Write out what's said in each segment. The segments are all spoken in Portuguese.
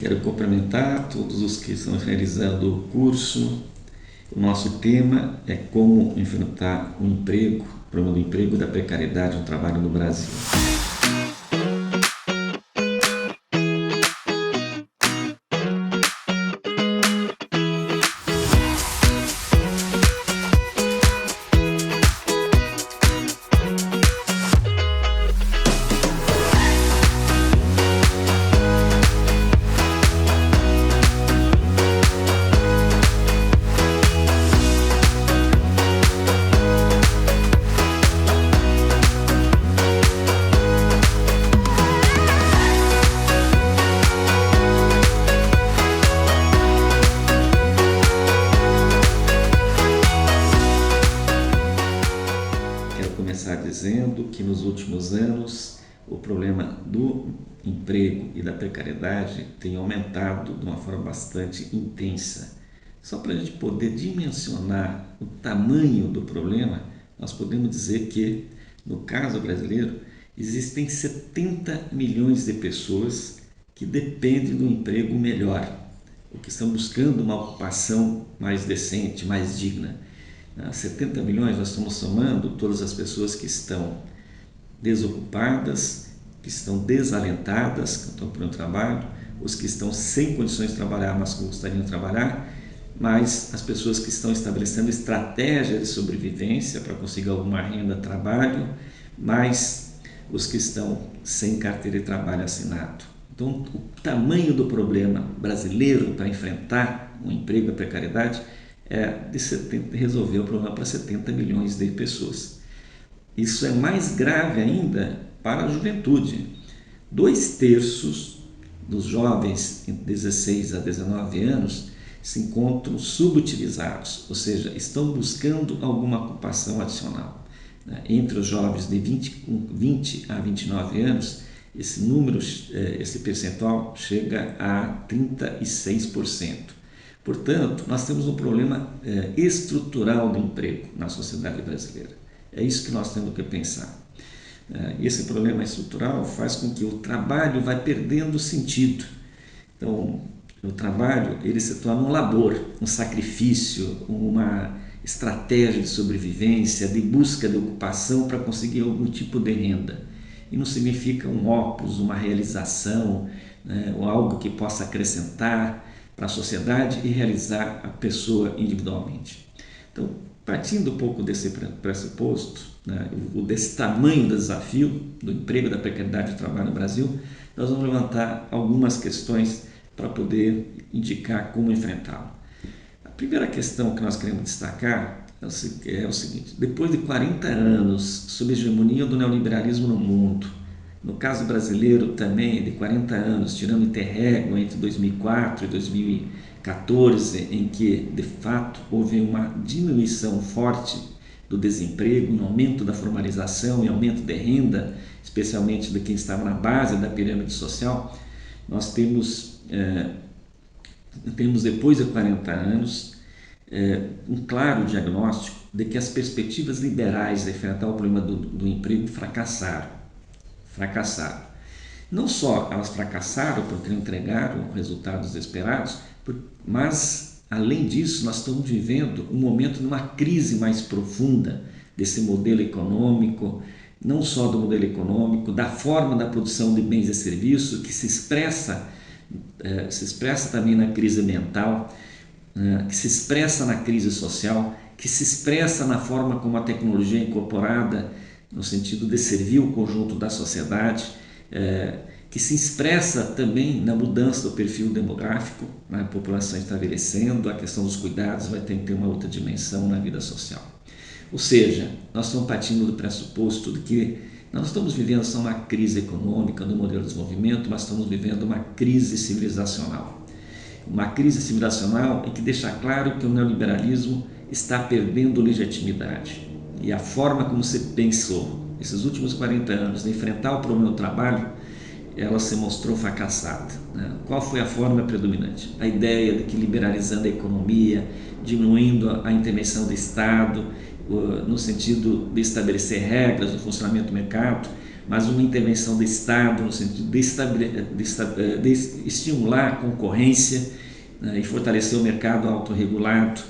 Quero cumprimentar todos os que estão realizando o curso. O nosso tema é como enfrentar o problema do emprego e da precariedade no trabalho no Brasil. Quero começar dizendo que nos últimos anos o problema do emprego e da precariedade tem aumentado de uma forma bastante intensa. Só para a gente poder dimensionar o tamanho do problema, nós podemos dizer que, no caso brasileiro, existem 70 milhões de pessoas que dependem do emprego melhor, ou que estão buscando uma ocupação mais decente, mais digna. 70 milhões, nós estamos somando todas as pessoas que estão desocupadas, que estão desalentadas, que estão procurando trabalho, os que estão sem condições de trabalhar, mas que gostariam de trabalhar, mas as pessoas que estão estabelecendo estratégias de sobrevivência para conseguir alguma renda, trabalho, mais os que estão sem carteira de trabalho assinado. Então, o tamanho do problema brasileiro para enfrentar o emprego e a precariedade é de resolver o problema para 70 milhões de pessoas. Isso é mais grave ainda para a juventude. 2/3 dos jovens entre 16 a 19 anos se encontram subutilizados, ou seja, estão buscando alguma ocupação adicional. Entre os jovens de 20 a 29 anos, esse número, esse percentual chega a 36%. Portanto, nós temos um problema estrutural do emprego na sociedade brasileira. É isso que nós temos que pensar. Esse problema estrutural faz com que o trabalho vai perdendo sentido. Então, o trabalho ele se torna um labor, um sacrifício, uma estratégia de sobrevivência, de busca de ocupação para conseguir algum tipo de renda. E não significa um opus, uma realização, ou algo que possa acrescentar para a sociedade e realizar a pessoa individualmente. Então, partindo um pouco desse pressuposto, desse tamanho do desafio do emprego e da precariedade do trabalho no Brasil, nós vamos levantar algumas questões para poder indicar como enfrentá-lo. A primeira questão que nós queremos destacar é o seguinte: depois de 40 anos sob a hegemonia do neoliberalismo no mundo, no caso brasileiro também de 40 anos, tirando interregno entre 2004 e 2014, em que de fato houve uma diminuição forte do desemprego, um aumento da formalização e aumento de renda, especialmente de quem estava na base da pirâmide social, nós temos depois de 40 anos um claro diagnóstico de que as perspectivas liberais de enfrentar o problema do emprego fracassaram. Não só elas fracassaram porque não entregaram resultados esperados, mas, além disso, nós estamos vivendo um momento de uma crise mais profunda desse modelo econômico, não só do modelo econômico, da forma da produção de bens e serviços, que se expressa também na crise mental, que se expressa na crise social, que se expressa na forma como a tecnologia é incorporada no sentido de servir o conjunto da sociedade, que se expressa também na mudança do perfil demográfico, a população está envelhecendo, a questão dos cuidados vai ter que ter uma outra dimensão na vida social. Ou seja, nós estamos partindo do pressuposto de que nós estamos vivendo só uma crise econômica no modelo de desenvolvimento, mas estamos vivendo uma crise civilizacional. Uma crise civilizacional em que deixa claro que o neoliberalismo está perdendo legitimidade. E a forma como se pensou esses últimos 40 anos de enfrentar o problema do trabalho, ela se mostrou fracassada. Qual foi a forma predominante? A ideia de que liberalizando a economia, diminuindo a intervenção do Estado, no sentido de estabelecer regras do funcionamento do mercado, mas uma intervenção do Estado no sentido de estimular a concorrência, né, e fortalecer o mercado autorregulado.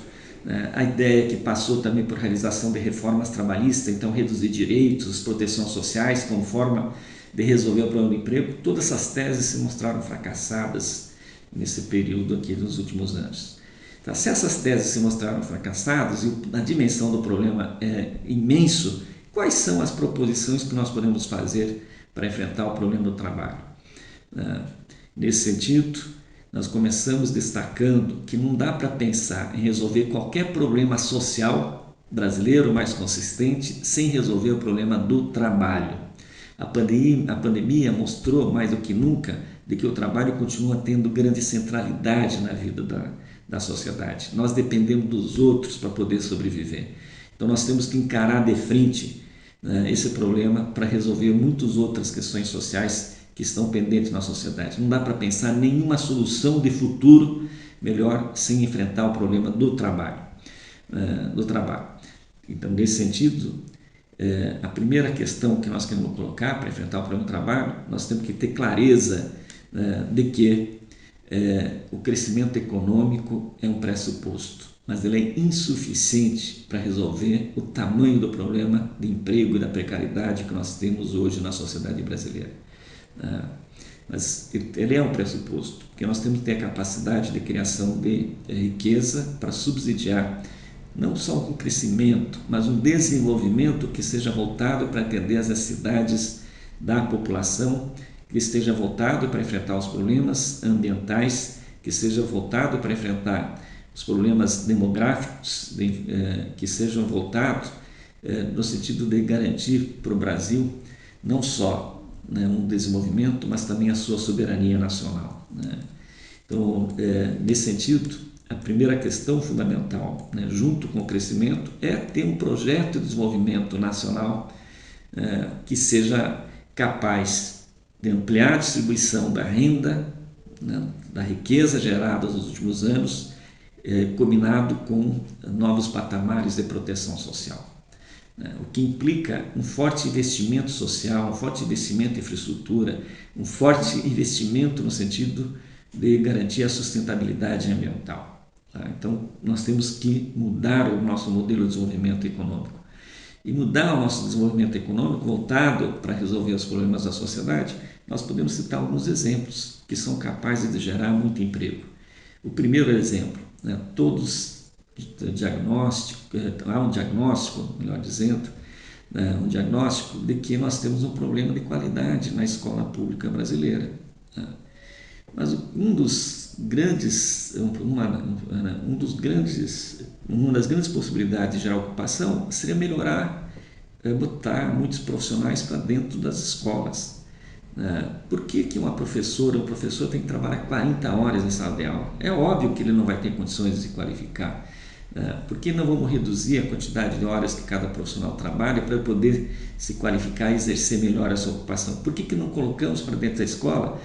A ideia que passou também por realização de reformas trabalhistas, então reduzir direitos, proteções sociais como forma de resolver o problema do emprego, todas essas teses se mostraram fracassadas nesse período aqui dos últimos anos. Então, se essas teses se mostraram fracassadas e a dimensão do problema é imenso, quais são as proposições que nós podemos fazer para enfrentar o problema do trabalho? Nesse sentido, nós começamos destacando que não dá para pensar em resolver qualquer problema social brasileiro mais consistente sem resolver o problema do trabalho. A pandemia mostrou mais do que nunca de que o trabalho continua tendo grande centralidade na vida da sociedade. Nós dependemos dos outros para poder sobreviver. Então nós temos que encarar de frente, né, esse problema para resolver muitas outras questões sociais que estão pendentes na sociedade. Não dá para pensar nenhuma solução de futuro melhor sem enfrentar o problema do trabalho. Então, nesse sentido, a primeira questão que nós queremos colocar para enfrentar o problema do trabalho, nós temos que ter clareza de que o crescimento econômico é um pressuposto, mas ele é insuficiente para resolver o tamanho do problema de emprego e da precariedade que nós temos hoje na sociedade brasileira. Mas ele é um pressuposto, porque nós temos que ter a capacidade de criação de riqueza para subsidiar não só um crescimento, mas um desenvolvimento que seja voltado para atender às necessidades da população, que esteja voltado para enfrentar os problemas ambientais, que seja voltado para enfrentar os problemas demográficos, que sejam voltados no sentido de garantir para o Brasil não só, né, um desenvolvimento, mas também a sua soberania nacional, né? Então, nesse sentido, a primeira questão fundamental, né, junto com o crescimento, é ter um projeto de desenvolvimento nacional que seja capaz de ampliar a distribuição da renda, né, da riqueza gerada nos últimos anos, combinado com novos patamares de proteção social. O que implica um forte investimento social, um forte investimento em infraestrutura, um forte investimento no sentido de garantir a sustentabilidade ambiental. Então, nós temos que mudar o nosso modelo de desenvolvimento econômico. E mudar o nosso desenvolvimento econômico voltado para resolver os problemas da sociedade, nós podemos citar alguns exemplos que são capazes de gerar muito emprego. O primeiro exemplo, né, há um diagnóstico, melhor dizendo, um diagnóstico de que nós temos um problema de qualidade na escola pública brasileira. Mas uma das grandes possibilidades de gerar ocupação seria melhorar, botar muitos profissionais para dentro das escolas. Por que uma professora ou professor tem que trabalhar 40 horas em sala de aula? É óbvio que ele não vai ter condições de se qualificar. Por que não vamos reduzir a quantidade de horas que cada profissional trabalha para poder se qualificar e exercer melhor a sua ocupação? Por que não colocamos para dentro da escola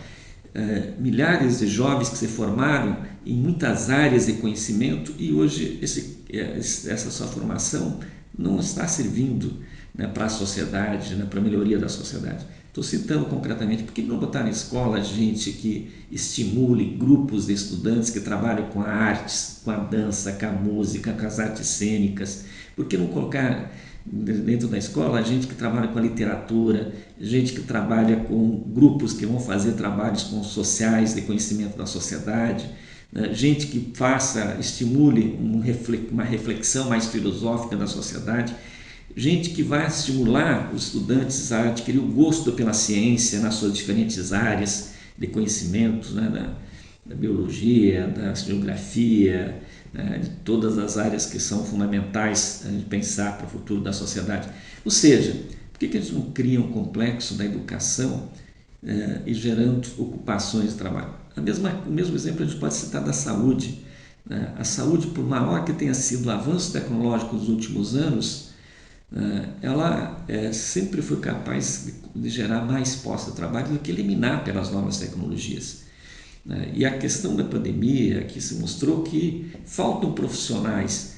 milhares de jovens que se formaram em muitas áreas de conhecimento e hoje essa sua formação não está servindo, né, para a sociedade, né, para a melhoria da sociedade? Estou citando concretamente, por que não botar na escola gente que estimule grupos de estudantes que trabalham com a artes, com a dança, com a música, com as artes cênicas? Por que não colocar dentro da escola gente que trabalha com a literatura, gente que trabalha com grupos que vão fazer trabalhos com sociais de conhecimento da sociedade, né? Gente que estimule uma reflexão mais filosófica da sociedade, gente que vai estimular os estudantes a adquirir o gosto pela ciência nas suas diferentes áreas de conhecimento, né, da biologia, da geografia, né, de todas as áreas que são fundamentais a gente pensar para o futuro da sociedade. Ou seja, por que a gente não cria um complexo da educação e gerando ocupações de trabalho? O mesmo exemplo a gente pode citar da saúde. A saúde, por maior que tenha sido o avanço tecnológico nos últimos anos, ela sempre foi capaz de gerar mais postos de trabalho do que eliminar pelas novas tecnologias. E a questão da pandemia que se mostrou que faltam profissionais.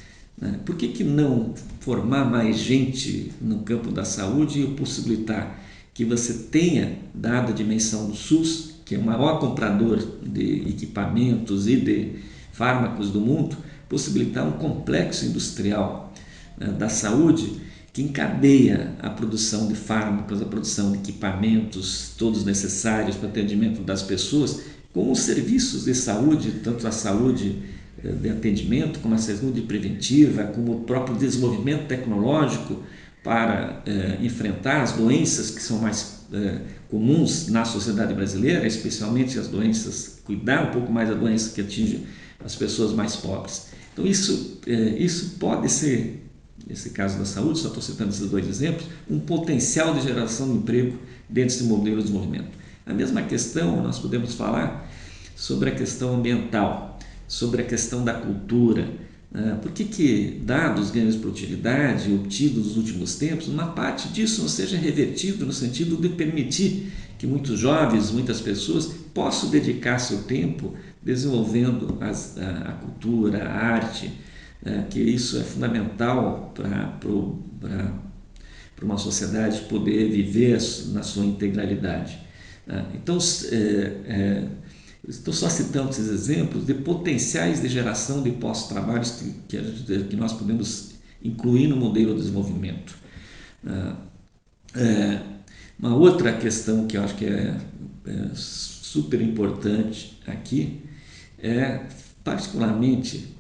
Por que não formar mais gente no campo da saúde e possibilitar que você tenha, dada a dimensão do SUS, que é o maior comprador de equipamentos e de fármacos do mundo, possibilitar um complexo industrial, né, da saúde, que encadeia a produção de fármacos, a produção de equipamentos, todos necessários para o atendimento das pessoas, com os serviços de saúde, tanto a saúde de atendimento, como a saúde preventiva, como o próprio desenvolvimento tecnológico para enfrentar as doenças que são mais comuns na sociedade brasileira, especialmente as doenças, cuidar um pouco mais da doença que atinge as pessoas mais pobres. Então isso pode ser, nesse caso da saúde, só estou citando esses dois exemplos, um potencial de geração de emprego dentro desse modelo de desenvolvimento. A mesma questão nós podemos falar sobre a questão ambiental, sobre a questão da cultura. Por que, dados os ganhos de produtividade obtidos nos últimos tempos, uma parte disso não seja revertido no sentido de permitir que muitos jovens, muitas pessoas possam dedicar seu tempo desenvolvendo a cultura, a arte, que isso é fundamental para uma sociedade poder viver na sua integralidade. Então, estou só citando esses exemplos de potenciais de geração de postos de trabalho que nós podemos incluir no modelo de desenvolvimento. Uma outra questão que eu acho que é super importante aqui é, particularmente,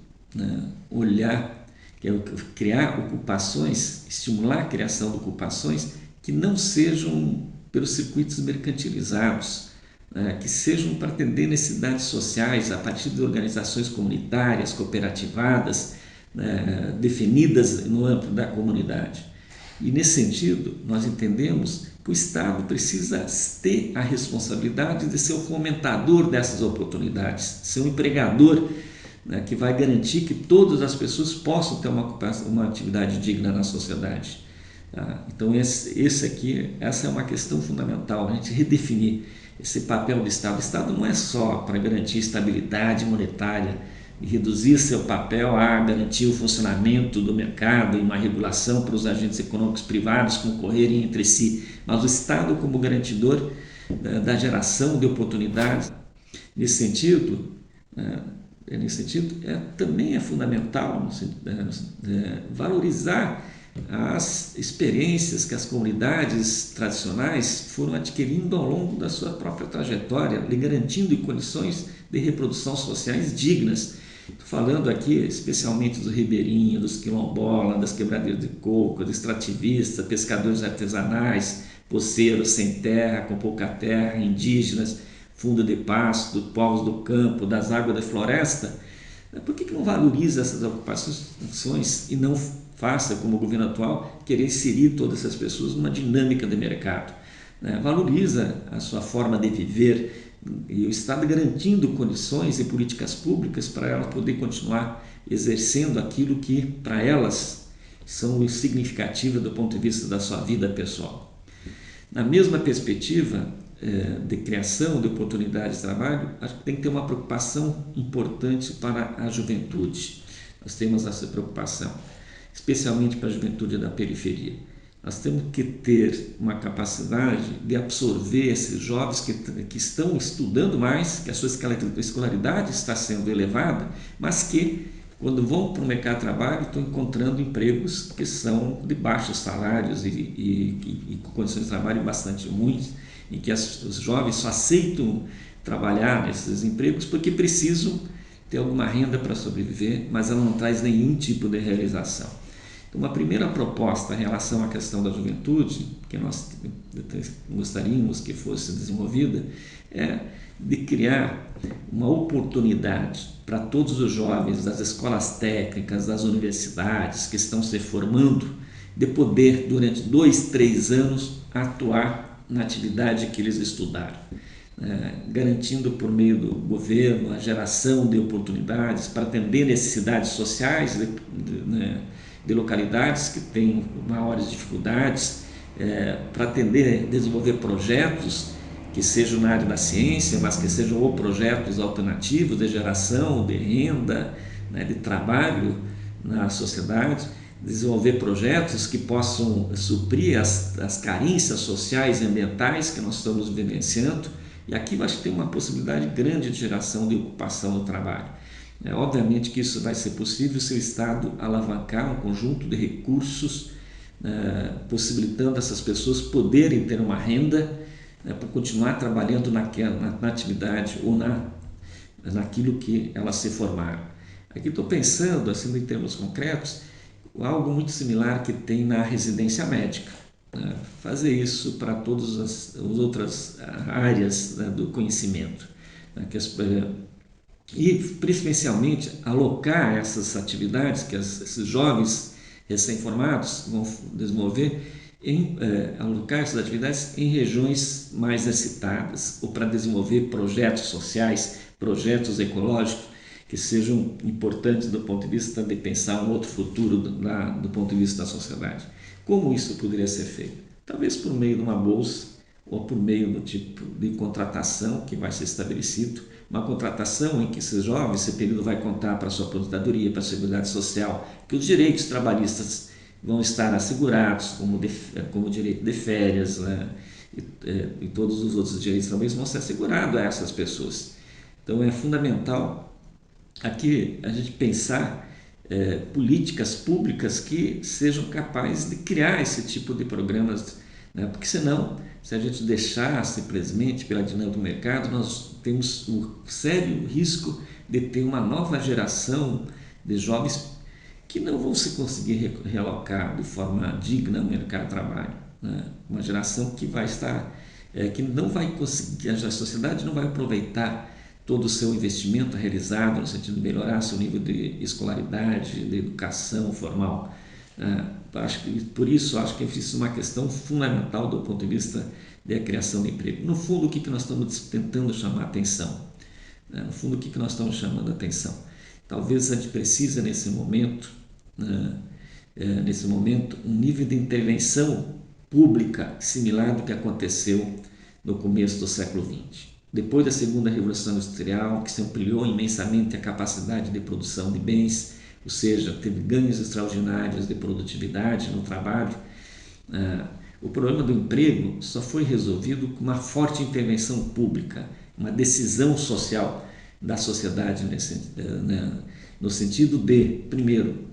olhar, que é criar ocupações, estimular a criação de ocupações que não sejam pelos circuitos mercantilizados, que sejam para atender necessidades sociais a partir de organizações comunitárias, cooperativadas, definidas no âmbito da comunidade. E nesse sentido, nós entendemos que o Estado precisa ter a responsabilidade de ser o fomentador dessas oportunidades, ser um empregador, que vai garantir que todas as pessoas possam ter uma atividade digna na sociedade. Então essa é uma questão fundamental, a gente redefinir esse papel do Estado. O Estado não é só para garantir estabilidade monetária e reduzir seu papel a garantir o funcionamento do mercado e uma regulação para os agentes econômicos privados concorrerem entre si, mas o Estado como garantidor da geração de oportunidades. Nesse sentido, também é fundamental valorizar as experiências que as comunidades tradicionais foram adquirindo ao longo da sua própria trajetória, lhe garantindo condições de reprodução sociais dignas. Estou falando aqui especialmente dos ribeirinhos, dos quilombolas, das quebradeiras de coco, dos extrativistas, pescadores artesanais, poceiros sem terra, com pouca terra, indígenas, fundo de pasto, povos do campo, das águas da floresta. Por que não valoriza essas ocupações e não faça, como o governo atual, querer inserir todas essas pessoas numa dinâmica de mercado? Valoriza a sua forma de viver e o Estado garantindo condições e políticas públicas para elas poder continuar exercendo aquilo que para elas são significativas do ponto de vista da sua vida pessoal. Na mesma perspectiva de criação de oportunidades de trabalho, acho que tem que ter uma preocupação importante para a juventude. Nós temos essa preocupação, especialmente para a juventude da periferia. Nós temos que ter uma capacidade de absorver esses jovens que estão estudando mais, que a sua escolaridade está sendo elevada, mas que, quando vão para o mercado de trabalho, estão encontrando empregos que são de baixos salários e com condições de trabalho bastante ruins, em que os jovens só aceitam trabalhar nesses empregos porque precisam ter alguma renda para sobreviver, mas ela não traz nenhum tipo de realização. Então, uma primeira proposta em relação à questão da juventude, que nós gostaríamos que fosse desenvolvida, é de criar uma oportunidade para todos os jovens das escolas técnicas, das universidades que estão se formando, de poder, durante 2, 3 anos, atuar na atividade que eles estudaram, garantindo por meio do governo a geração de oportunidades para atender necessidades sociais de localidades que têm maiores dificuldades, para desenvolver projetos que sejam na área da ciência, mas que sejam ou projetos alternativos de geração de renda, de trabalho na sociedade. desenvolver projetos que possam suprir as carências sociais e ambientais que nós estamos vivenciando. E aqui eu acho que tem uma possibilidade grande de geração de ocupação no trabalho. Obviamente que isso vai ser possível se o Estado alavancar um conjunto de recursos, possibilitando essas pessoas poderem ter uma renda para continuar trabalhando na atividade ou naquilo que elas se formaram. Aqui estou pensando, assim, em termos concretos, algo muito similar que tem na residência médica. Fazer isso para todas as outras áreas, do conhecimento. E, principalmente, alocar essas atividades que esses jovens recém-formados vão desenvolver, alocar essas atividades em regiões mais necessitadas, ou para desenvolver projetos sociais, projetos ecológicos, que sejam importantes do ponto de vista de pensar um outro futuro do ponto de vista da sociedade. Como isso poderia ser feito? Talvez por meio de uma bolsa ou por meio do tipo de contratação que vai ser estabelecido, uma contratação em que esses jovens, esse período vai contar para a sua aposentadoria, para a seguridade social, que os direitos trabalhistas vão estar assegurados, como direito de férias, e todos os outros direitos trabalhistas vão ser assegurados a essas pessoas. Então é fundamental aqui a gente pensar políticas públicas que sejam capazes de criar esse tipo de programas, porque senão, se a gente deixar simplesmente pela dinâmica do mercado, nós temos o sério risco de ter uma nova geração de jovens que não vão se conseguir realocar de forma digna no mercado de trabalho. Uma geração que vai estar, que não vai conseguir, a sociedade não vai aproveitar todo o seu investimento realizado no sentido de melhorar seu nível de escolaridade, de educação formal. Por isso, acho que isso é uma questão fundamental do ponto de vista da criação de emprego. No fundo, o que nós estamos tentando chamar a atenção? No fundo, o que nós estamos chamando a atenção? Talvez a gente precise, nesse momento, um nível de intervenção pública similar do que aconteceu no começo do século XX. Depois da segunda revolução industrial, que se ampliou imensamente a capacidade de produção de bens, ou seja, teve ganhos extraordinários de produtividade no trabalho, o problema do emprego só foi resolvido com uma forte intervenção pública, uma decisão social da sociedade no sentido de, primeiro,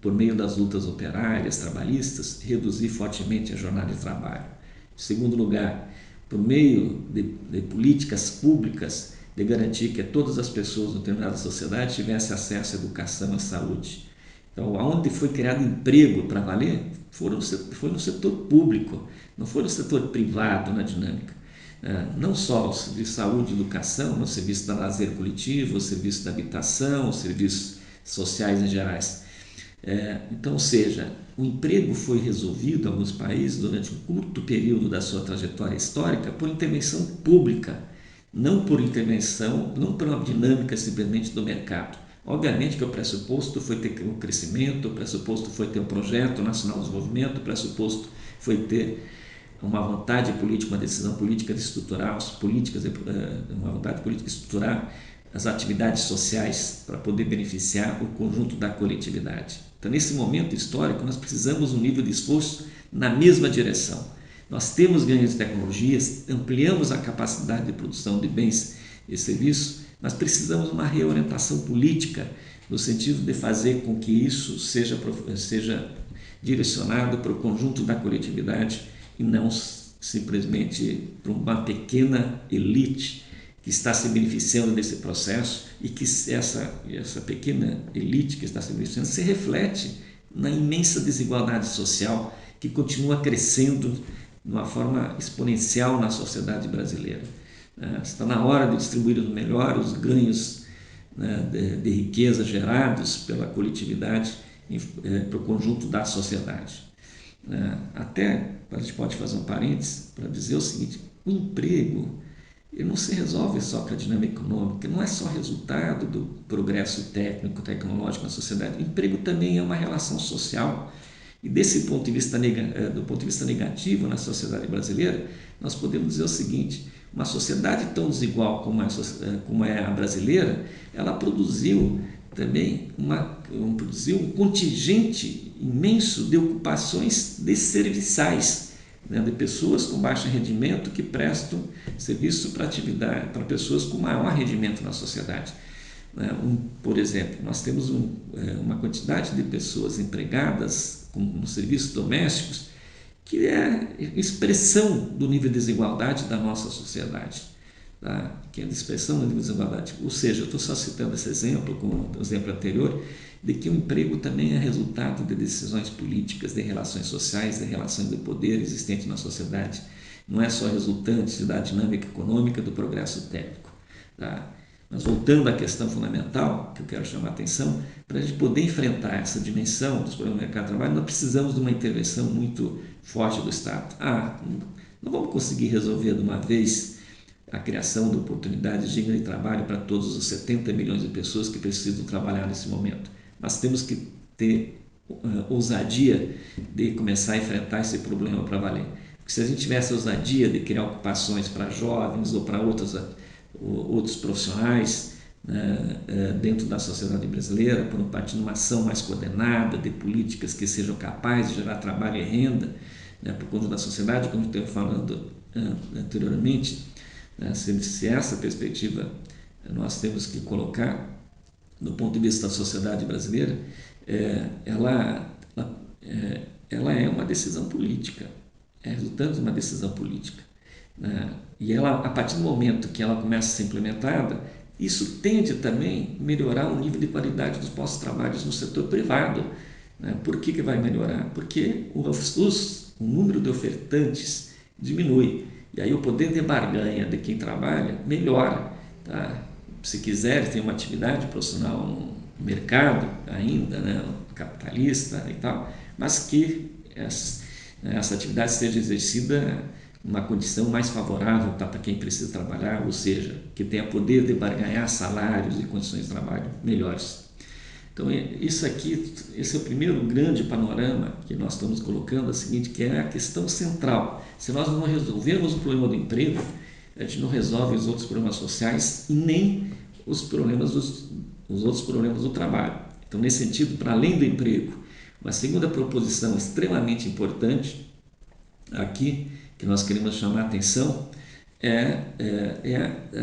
por meio das lutas operárias, trabalhistas, reduzir fortemente a jornada de trabalho. Em segundo lugar, por meio de políticas públicas de garantir que todas as pessoas de determinada sociedade tivessem acesso à educação e à saúde. Então, onde foi criado emprego para valer, foi no setor público, não foi no setor privado na dinâmica. Não só o serviço de saúde e educação, mas o serviço da lazer coletivo, o serviço da habitação, os serviços sociais em gerais. Então, ou seja, o emprego foi resolvido em alguns países durante um curto período da sua trajetória histórica por intervenção pública, não por uma dinâmica simplesmente do mercado. Obviamente que o pressuposto foi ter um crescimento, o pressuposto foi ter um projeto nacional de desenvolvimento, o pressuposto foi ter uma vontade política, uma decisão política de estruturar uma vontade política de estruturar as atividades sociais para poder beneficiar o conjunto da coletividade. Então, nesse momento histórico, nós precisamos de um nível de esforço na mesma direção. Nós temos ganhos de tecnologias, ampliamos a capacidade de produção de bens e serviços, mas precisamos de uma reorientação política no sentido de fazer com que isso seja direcionado para o conjunto da coletividade e não simplesmente para uma pequena elite que está se beneficiando desse processo e que essa pequena elite que está se beneficiando se reflete na imensa desigualdade social que continua crescendo de uma forma exponencial na sociedade brasileira. Está na hora de distribuir melhor os ganhos de riqueza gerados pela coletividade para o conjunto da sociedade. Até a gente pode fazer um parênteses para dizer o seguinte: o emprego ele não se resolve só com a dinâmica econômica, não é só resultado do progresso técnico, tecnológico na sociedade. O emprego também é uma relação social. E desse ponto de vista, do ponto de vista negativo na sociedade brasileira, nós podemos dizer o seguinte: uma sociedade tão desigual como é a brasileira, ela produziu também vamos dizer, um contingente imenso de ocupações desserviçais, né, de pessoas com baixo rendimento que prestam serviço para pessoas com maior rendimento na sociedade. Por exemplo, nós temos uma quantidade de pessoas empregadas nos serviços domésticos que é expressão do nível de desigualdade da nossa sociedade, tá? Que é a expressão do nível de desigualdade. Ou seja, eu estou só citando esse exemplo, como o exemplo anterior, de que o emprego também é resultado de decisões políticas, de relações sociais, de relações de poder existentes na sociedade. Não é só resultante da dinâmica econômica, do progresso técnico, tá? Mas voltando à questão fundamental, que eu quero chamar a atenção, para a gente poder enfrentar essa dimensão dos problemas do mercado de trabalho, nós precisamos de uma intervenção muito forte do Estado. Não vamos conseguir resolver de uma vez a criação de oportunidades dignas de trabalho para todos os 70 milhões de pessoas que precisam trabalhar nesse momento, mas temos que ter ousadia de começar a enfrentar esse problema para valer. Porque se a gente tivesse a ousadia de criar ocupações para jovens ou para outros profissionais, né, dentro da sociedade brasileira, por partir de uma ação mais coordenada de políticas que sejam capazes de gerar trabalho e renda, né, por conta da sociedade, como eu estou falando anteriormente, né, se essa perspectiva nós temos que colocar do ponto de vista da sociedade brasileira, ela é uma decisão política, é resultante de uma decisão política. E ela, a partir do momento que ela começa a ser implementada, isso tende também a melhorar o nível de qualidade dos postos de trabalho no setor privado. Por que vai melhorar? Porque o número de ofertantes diminui, e aí o poder de barganha de quem trabalha melhora. Tá? Se quiser ter uma atividade profissional no mercado ainda, né, capitalista e tal, mas que essa atividade seja exercida uma condição mais favorável para quem precisa trabalhar, ou seja, que tenha poder de barganhar salários e condições de trabalho melhores. Então, esse é o primeiro grande panorama que nós estamos colocando, que é a questão central. Se nós não resolvermos o problema do emprego, a gente não resolve os outros problemas sociais e nem os outros problemas do trabalho. Então, nesse sentido, para além do emprego, uma segunda proposição extremamente importante aqui, que nós queremos chamar a atenção, é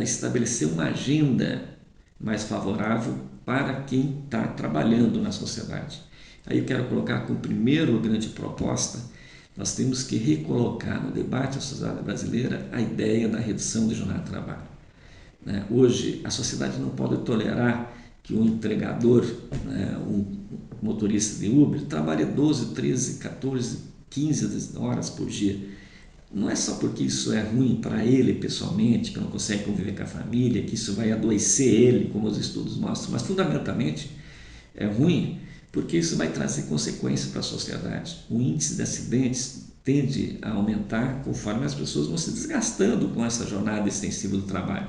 estabelecer uma agenda mais favorável para quem está trabalhando na sociedade. Aí eu quero colocar como primeira grande proposta, nós temos que recolocar no debate da sociedade brasileira a ideia da redução de jornada de trabalho. Hoje, a sociedade não pode tolerar que um entregador, um motorista de Uber, trabalhe 12, 13, 14, 15 horas por dia. Não é só porque isso é ruim para ele pessoalmente, que não consegue conviver com a família, que isso vai adoecer ele, como os estudos mostram, mas fundamentalmente é ruim porque isso vai trazer consequências para a sociedade. O índice de acidentes tende a aumentar conforme as pessoas vão se desgastando com essa jornada extensiva do trabalho.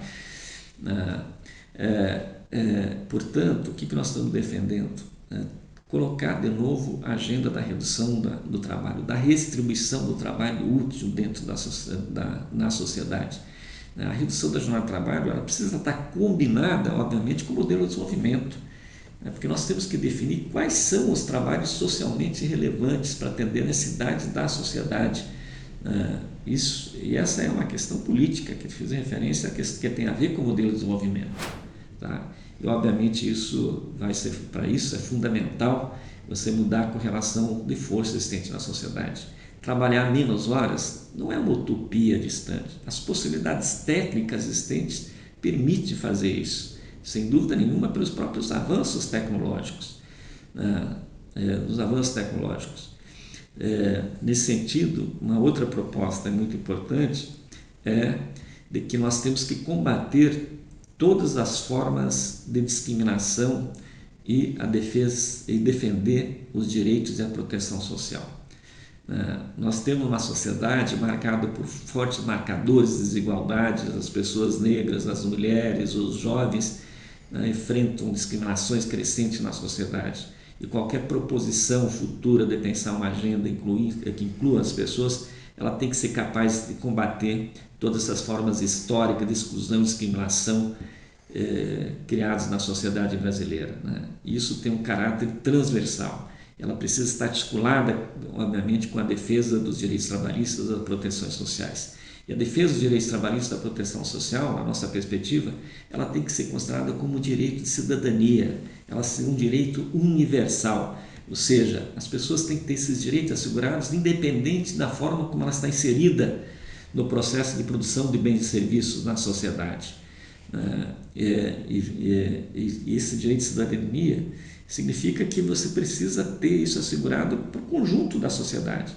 Portanto, o que nós estamos defendendo? Colocar de novo a agenda da redução do trabalho, da redistribuição do trabalho útil dentro na sociedade. A redução da jornada de trabalho ela precisa estar combinada, obviamente, com o modelo de desenvolvimento, porque nós temos que definir quais são os trabalhos socialmente relevantes para atender a necessidade da sociedade. E essa é uma questão política que fiz referência, que tem a ver com o modelo de desenvolvimento. Tá? E obviamente para isso é fundamental você mudar a correlação de força existente na sociedade. Trabalhar menos horas não é uma utopia distante. As possibilidades técnicas existentes permitem fazer isso, sem dúvida nenhuma, pelos próprios avanços tecnológicos. Nesse sentido, uma outra proposta muito importante é de que nós temos que combater todas as formas de discriminação e defender os direitos e a proteção social. Nós temos uma sociedade marcada por fortes marcadores de desigualdades, as pessoas negras, as mulheres, os jovens enfrentam discriminações crescentes na sociedade. E qualquer proposição futura de pensar uma agenda que inclua as pessoas, ela tem que ser capaz de combater todas essas formas históricas de exclusão e discriminação criados na sociedade brasileira, né? Isso tem um caráter transversal. Ela precisa estar articulada, obviamente, com a defesa dos direitos trabalhistas e das proteções sociais. E a defesa dos direitos trabalhistas e da proteção social, na nossa perspectiva, ela tem que ser considerada como um direito de cidadania, ela ser um direito universal, ou seja, as pessoas têm que ter esses direitos assegurados independente da forma como ela está inserida no processo de produção de bens e serviços na sociedade. E esse direito de cidadania significa que você precisa ter isso assegurado para o conjunto da sociedade.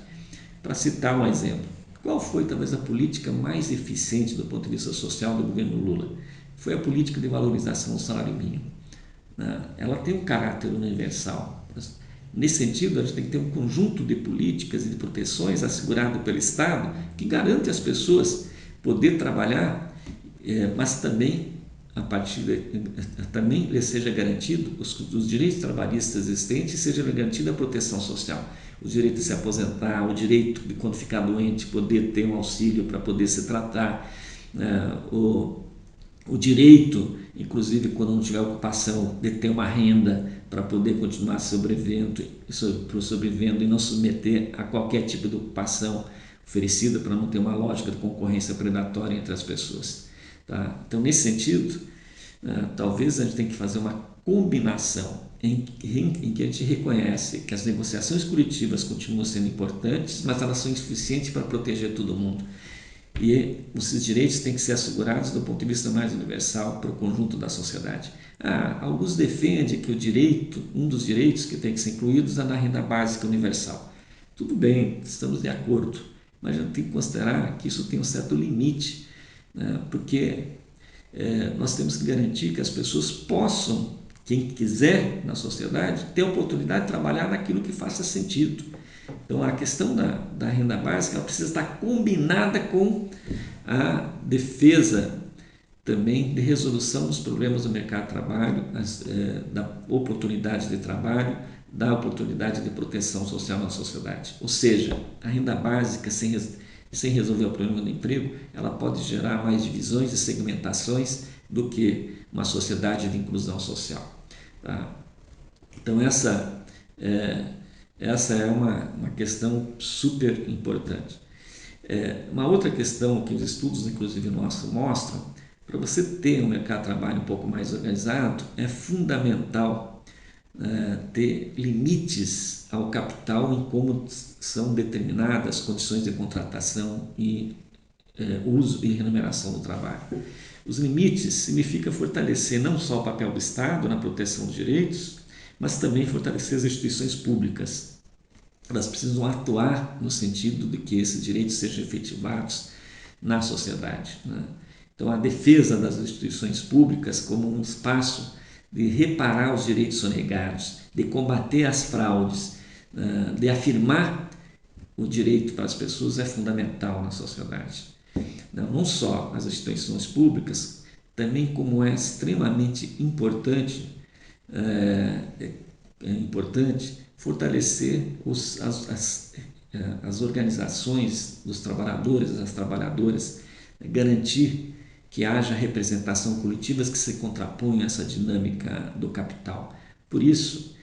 Para citar um exemplo, qual foi talvez a política mais eficiente do ponto de vista social do governo Lula? Foi a política de valorização do salário mínimo. Ela tem um caráter universal. Nesse sentido, a gente tem que ter um conjunto de políticas e de proteções assegurado pelo Estado que garante às pessoas poder trabalhar, mas também a partir também lhe seja garantido os direitos trabalhistas existentes e seja garantida a proteção social, o direito de se aposentar, o direito de, quando ficar doente, poder ter um auxílio para poder se tratar, o direito, inclusive quando não tiver ocupação, de ter uma renda para poder continuar sobrevivendo e não submeter a qualquer tipo de ocupação oferecida para não ter uma lógica de concorrência predatória entre as pessoas. Tá? Então, nesse sentido, talvez a gente tenha que fazer uma combinação em que a gente reconhece que as negociações coletivas continuam sendo importantes, mas elas são insuficientes para proteger todo mundo. E esses direitos têm que ser assegurados do ponto de vista mais universal para o conjunto da sociedade. Alguns defendem que um dos direitos que tem que ser incluídos é na renda básica universal. Tudo bem, estamos de acordo, mas a gente tem que considerar que isso tem um certo limite, né? Porque nós temos que garantir que as pessoas possam, quem quiser na sociedade, ter a oportunidade de trabalhar naquilo que faça sentido. Então, a questão da renda básica ela precisa estar combinada com a defesa também de resolução dos problemas do mercado de trabalho, da oportunidade de trabalho, da oportunidade de proteção social na sociedade. Ou seja, a renda básica, sem resolver o problema do emprego, ela pode gerar mais divisões e segmentações do que uma sociedade de inclusão social. Tá? Então, essa é uma questão super importante. Uma outra questão que os estudos, inclusive nossos, mostram, para você ter um mercado de trabalho um pouco mais organizado, é fundamental ter limites ao capital em como são determinadas as condições de contratação e uso e remuneração do trabalho. Os limites significa fortalecer não só o papel do Estado na proteção dos direitos, mas também fortalecer as instituições públicas. Elas precisam atuar no sentido de que esses direitos sejam efetivados na sociedade, né? Então, a defesa das instituições públicas como um espaço de reparar os direitos sonegados, de combater as fraudes, de afirmar o direito para as pessoas é fundamental na sociedade. Não só as instituições públicas, também como é extremamente importante fortalecer as organizações dos trabalhadores, das trabalhadoras, garantir que haja representação coletivas que se contraponham a essa dinâmica do capital. Por isso,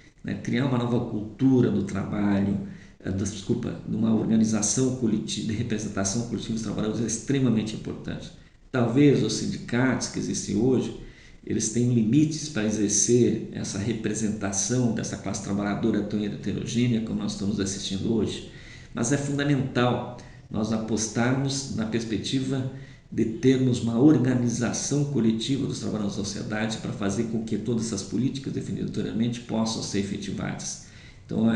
criar uma nova cultura do trabalho, de uma organização coletiva, de representação coletiva dos trabalhadores é extremamente importante. Talvez os sindicatos que existem hoje, eles têm limites para exercer essa representação dessa classe trabalhadora tão heterogênea como nós estamos assistindo hoje, mas é fundamental nós apostarmos na perspectiva de termos uma organização coletiva dos trabalhadores da sociedade para fazer com que todas essas políticas definidas anteriormente possam ser efetivadas. Então,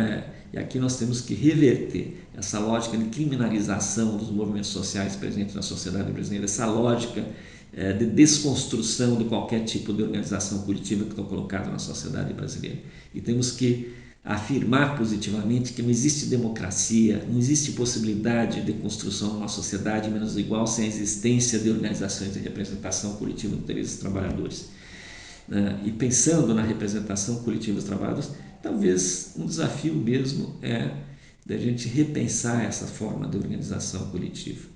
e aqui nós temos que reverter essa lógica de criminalização dos movimentos sociais presentes na sociedade brasileira, essa lógica de desconstrução de qualquer tipo de organização coletiva que está colocada na sociedade brasileira. E temos que afirmar positivamente que não existe democracia, não existe possibilidade de construção de uma sociedade menos igual sem a existência de organizações de representação coletiva dos interesses dos trabalhadores. E pensando na representação coletiva dos trabalhadores, talvez um desafio mesmo é da gente repensar essa forma de organização coletiva.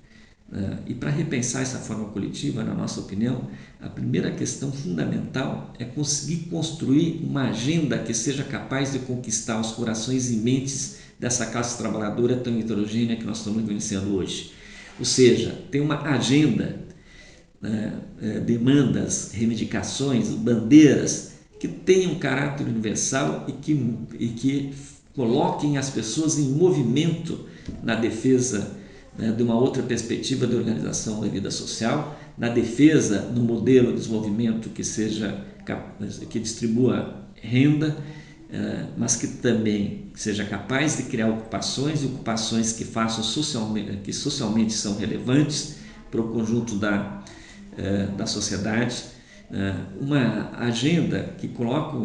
E para repensar essa forma coletiva, na nossa opinião, a primeira questão fundamental é conseguir construir uma agenda que seja capaz de conquistar os corações e mentes dessa classe trabalhadora tão heterogênea que nós estamos vivenciando hoje. Ou seja, ter uma agenda, demandas, reivindicações, bandeiras que tenham caráter universal e que coloquem as pessoas em movimento na defesa de uma outra perspectiva de organização da vida social, na defesa do modelo de desenvolvimento que distribua renda, mas que também seja capaz de criar ocupações que façam que socialmente são relevantes para o conjunto da sociedade. Uma agenda que coloca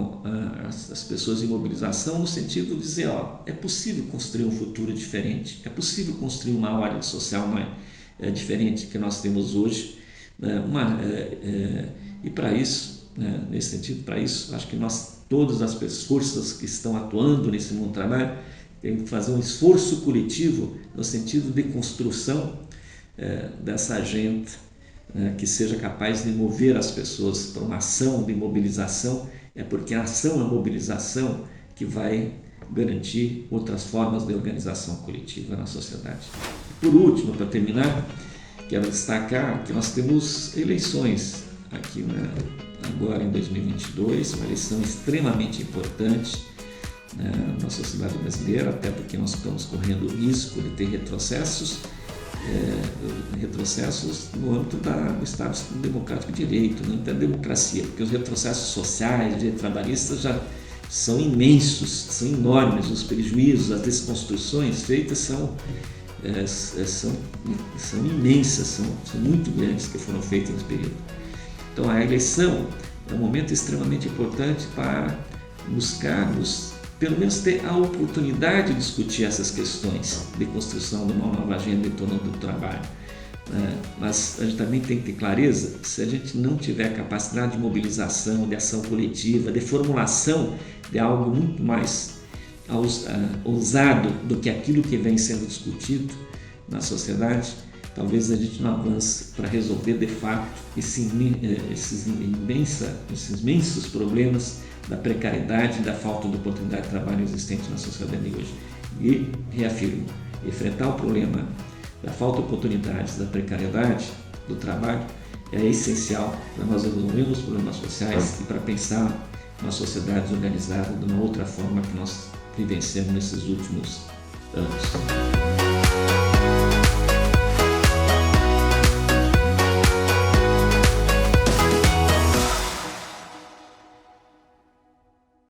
as pessoas em mobilização no sentido de dizer, é possível construir um futuro diferente, é possível construir uma ordem social diferente que nós temos hoje, e para isso, nesse sentido, para isso, acho que todas as forças que estão atuando nesse mundo do trabalho têm que fazer um esforço coletivo no sentido de construção dessa agenda, que seja capaz de mover as pessoas para uma ação de mobilização, porque a ação e a mobilização que vai garantir outras formas de organização coletiva na sociedade. Por último, para terminar, quero destacar que nós temos eleições aqui agora em 2022, uma eleição extremamente importante na sociedade brasileira, até porque nós estamos correndo o risco de ter retrocessos no âmbito do Estado Democrático de Direito, no âmbito da democracia, porque os retrocessos sociais, trabalhistas já são imensos, são enormes, os prejuízos, as desconstruções feitas são imensas, são muito grandes que foram feitas nesse período. Então a eleição é um momento extremamente importante para buscarmos pelo menos ter a oportunidade de discutir essas questões de construção de uma nova agenda em torno do trabalho. Mas a gente também tem que ter clareza que se a gente não tiver capacidade de mobilização, de ação coletiva, de formulação de algo muito mais ousado do que aquilo que vem sendo discutido na sociedade, talvez a gente não avance para resolver de fato esses imensos problemas da precariedade e da falta de oportunidade de trabalho existente na sociedade de hoje. E reafirmo, enfrentar o problema da falta de oportunidades, da precariedade do trabalho é essencial para nós resolvermos os problemas sociais e para pensar uma sociedade organizada de uma outra forma que nós vivenciamos nesses últimos anos.